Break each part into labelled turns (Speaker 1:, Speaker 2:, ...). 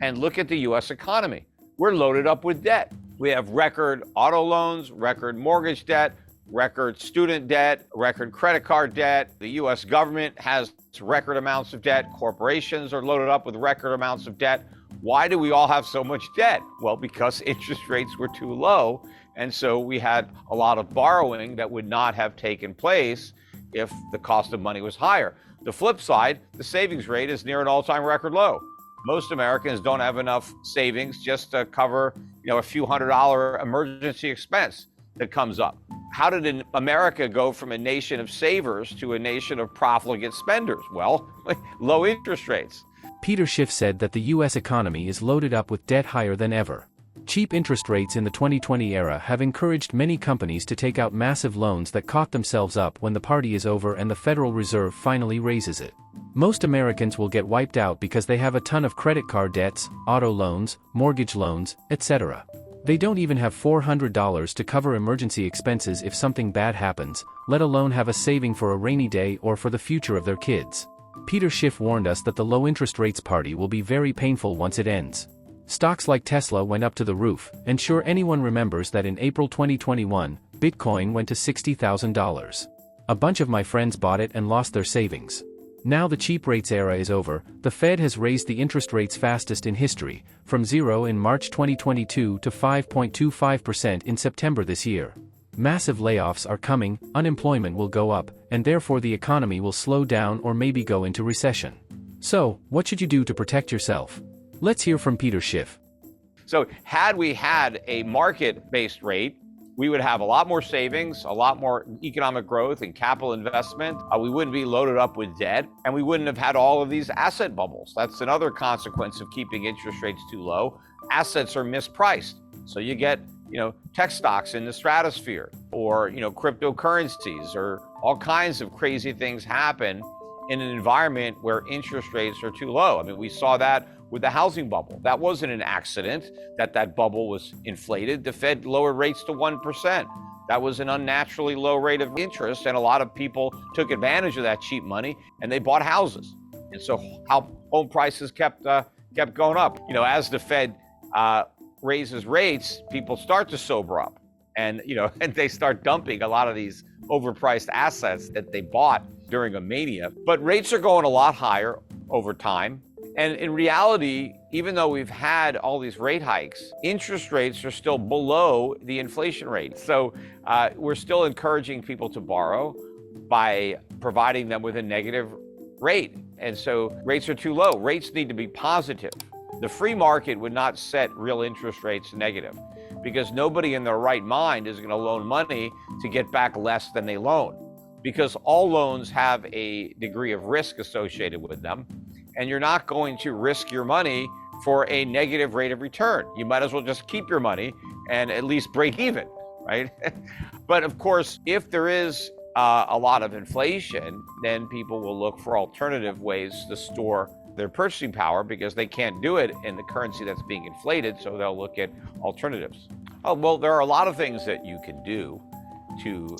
Speaker 1: And look at the US economy. We're loaded up with debt. We have record auto loans, record mortgage debt, record student debt, record credit card debt. The US government has record amounts of debt. Corporations are loaded up with record amounts of debt. Why do we all have so much debt? Well, because interest rates were too low. And so we had a lot of borrowing that would not have taken place if the cost of money was higher. The flip side, the savings rate is near an all-time record low. Most Americans don't have enough savings just to cover, a few $100 emergency expense that comes up. How did America go from a nation of savers to a nation of profligate spenders? Well, low interest rates.
Speaker 2: Peter Schiff said that the U.S. economy is loaded up with debt higher than ever. Cheap interest rates in the 2020 era have encouraged many companies to take out massive loans that caught themselves up when the party is over and the Federal Reserve finally raises it. Most Americans will get wiped out because they have a ton of credit card debts, auto loans, mortgage loans, etc. They don't even have $400 to cover emergency expenses if something bad happens, let alone have a saving for a rainy day or for the future of their kids. Peter Schiff warned us that the low interest rates party will be very painful once it ends. Stocks like Tesla went up to the roof, and sure anyone remembers that in April 2021, Bitcoin went to $60,000. A bunch of my friends bought it and lost their savings. Now the cheap rates era is over, the Fed has raised the interest rates fastest in history, from 0 in March 2022 to 5.25% in September this year. Massive layoffs are coming, unemployment will go up, and therefore the economy will slow down or maybe go into recession. So, what should you do to protect yourself? Let's hear from Peter Schiff.
Speaker 1: So had we had a market-based rate, we would have a lot more savings, a lot more economic growth and capital investment. We wouldn't be loaded up with debt, and we wouldn't have had all of these asset bubbles. That's another consequence of keeping interest rates too low. Assets are mispriced. So you get, tech stocks in the stratosphere, or, cryptocurrencies, or all kinds of crazy things happen in an environment where interest rates are too low. I mean, we saw that with the housing bubble. That wasn't an accident that bubble was inflated. The Fed lowered rates to 1%. That was an unnaturally low rate of interest, and a lot of people took advantage of that cheap money and they bought houses. And so home prices kept going up. As the Fed raises rates, people start to sober up, and and they start dumping a lot of these overpriced assets that they bought during a mania. But rates are going a lot higher over time. And in reality, even though we've had all these rate hikes, interest rates are still below the inflation rate. So we're still encouraging people to borrow by providing them with a negative rate. And so rates are too low. Rates need to be positive. The free market would not set real interest rates negative, because nobody in their right mind is going to loan money to get back less than they loan, because all loans have a degree of risk associated with them. And you're not going to risk your money for a negative rate of return. You might as well just keep your money and at least break even, right? But of course, if there is a lot of inflation, then people will look for alternative ways to store their purchasing power, because they can't do it in the currency that's being inflated, so they'll look at alternatives. Oh, well, there are a lot of things that you can do to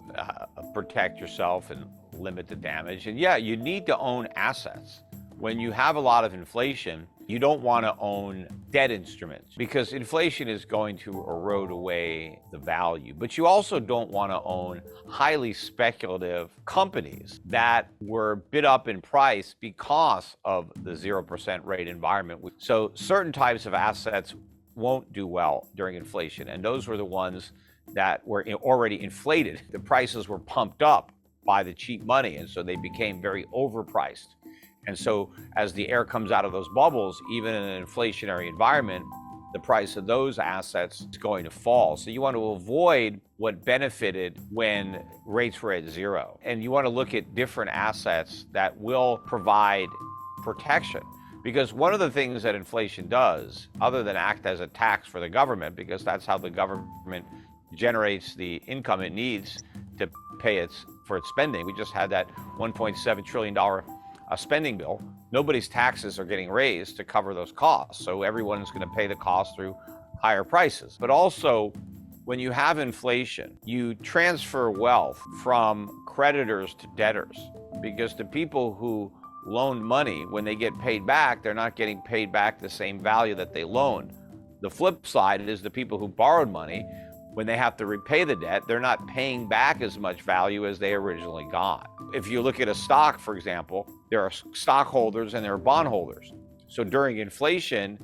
Speaker 1: protect yourself and limit the damage. And yeah, you need to own assets. When you have a lot of inflation, you don't want to own debt instruments, because inflation is going to erode away the value. But you also don't want to own highly speculative companies that were bid up in price because of the 0% rate environment. So certain types of assets won't do well during inflation, and those were the ones that were already inflated. The prices were pumped up by the cheap money, and so they became very overpriced. And so as the air comes out of those bubbles, even in an inflationary environment, the price of those assets is going to fall. So you want to avoid what benefited when rates were at zero. And you want to look at different assets that will provide protection. Because one of the things that inflation does, other than act as a tax for the government, because that's how the government generates the income it needs to pay for its spending. We just had that $1.7 trillion spending bill. Nobody's taxes are getting raised to cover those costs. So everyone's going to pay the cost through higher prices. But also, when you have inflation, you transfer wealth from creditors to debtors, because the people who loaned money, when they get paid back, they're not getting paid back the same value that they loaned. The flip side is the people who borrowed money, when they have to repay the debt, they're not paying back as much value as they originally got. If you look at a stock, for example, there are stockholders and there are bondholders. So during inflation,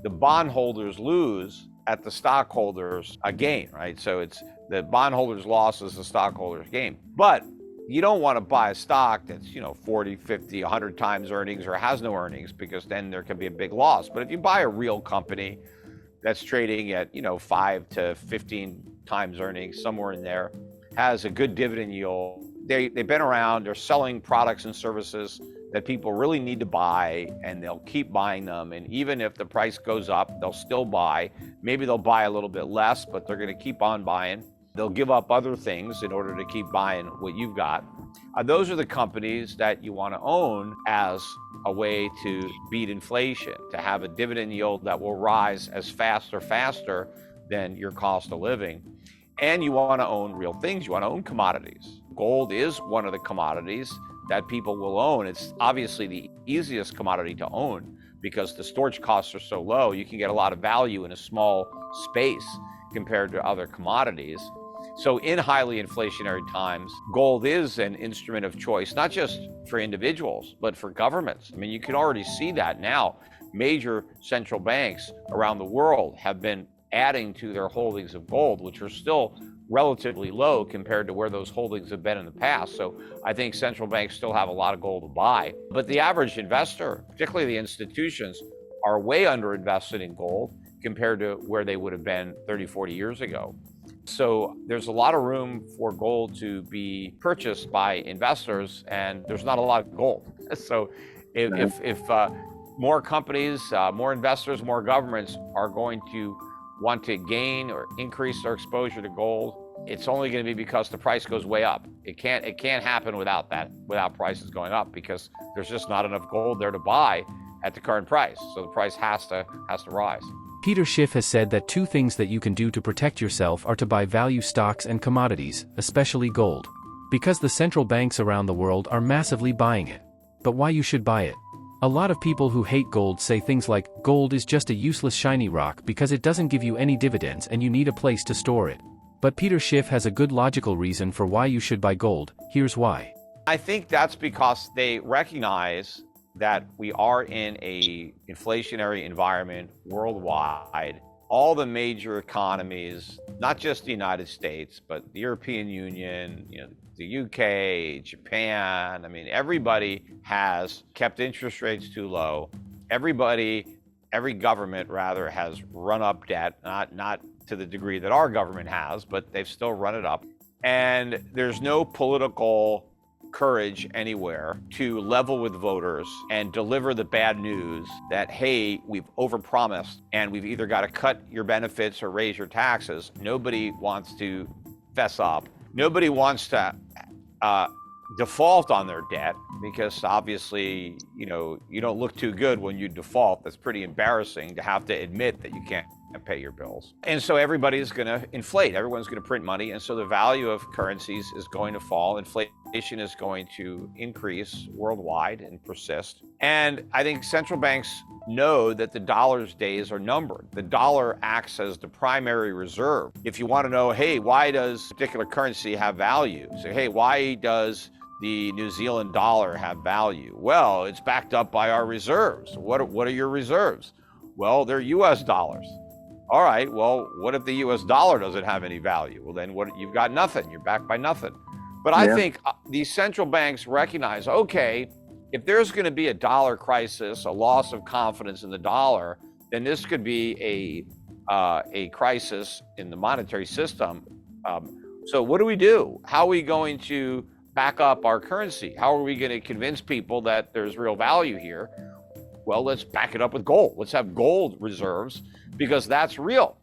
Speaker 1: the bondholders lose at the stockholders gain, right? So it's the bondholders' loss is the stockholders' gain. But you don't want to buy a stock that's, 40, 50, 100 times earnings or has no earnings, because then there can be a big loss. But if you buy a real company that's trading at, 5 to 15 times earnings, somewhere in there, has a good dividend yield, they've been around, they're selling products and services that people really need to buy, and they'll keep buying them. And even if the price goes up, they'll still buy. Maybe they'll buy a little bit less, but they're going to keep on buying. They'll give up other things in order to keep buying what you've got. Those are the companies that you want to own as a way to beat inflation, to have a dividend yield that will rise as fast or faster than your cost of living. And you want to own real things. You want to own commodities. Gold is one of the commodities that people will own. It's obviously the easiest commodity to own because the storage costs are so low. You can get a lot of value in a small space compared to other commodities. So in highly inflationary times, gold is an instrument of choice, not just for individuals, but for governments. I mean, you can already see that now. Major central banks around the world have been adding to their holdings of gold, which are still relatively low compared to where those holdings have been in the past. So I think central banks still have a lot of gold to buy. But the average investor, particularly the institutions, are way underinvested in gold compared to where they would have been 30, 40 years ago. So there's a lot of room for gold to be purchased by investors, and there's not a lot of gold. So if more companies, more investors, more governments are going to want to gain or increase their exposure to gold, it's only going to be because the price goes way up. It can't happen without prices going up, because there's just not enough gold there to buy at the current price. So the price has to rise.
Speaker 2: Peter Schiff has said that two things that you can do to protect yourself are to buy value stocks and commodities, especially gold. Because the central banks around the world are massively buying it. But why you should buy it? A lot of people who hate gold say things like, gold is just a useless shiny rock because it doesn't give you any dividends and you need a place to store it. But Peter Schiff has a good logical reason for why you should buy gold. Here's why.
Speaker 1: I think that's because they recognize that we are in a inflationary environment worldwide. All the major economies, not just the United States, but the European Union, the UK, Japan, everybody has kept interest rates too low. Every government rather has run up debt, not to the degree that our government has, but they've still run it up. And there's no political courage anywhere to level with voters and deliver the bad news that, hey, we've overpromised and we've either got to cut your benefits or raise your taxes. Nobody wants to fess up. Nobody wants to default on their debt, because obviously, you don't look too good when you default. That's pretty embarrassing to have to admit that you can't pay your bills. And so everybody's going to inflate. Everyone's going to print money. And so the value of currencies is going to fall. Inflation is going to increase worldwide and persist. And I think central banks know that the dollar's days are numbered. The dollar acts as the primary reserve. If you want to know, hey, why does a particular currency have value? So, hey, why does the New Zealand dollar have value? Well, it's backed up by our reserves. What are your reserves? Well, they're US dollars. All right, well, what if the US dollar doesn't have any value? Well, then you've got nothing. You're backed by nothing. But I think these central banks recognize, okay, if there's going to be a dollar crisis, a loss of confidence in the dollar, then this could be a crisis in the monetary system. So what do? How are we going to back up our currency? How are we going to convince people that there's real value here? Well, let's back it up with gold. Let's have gold reserves, because that's real.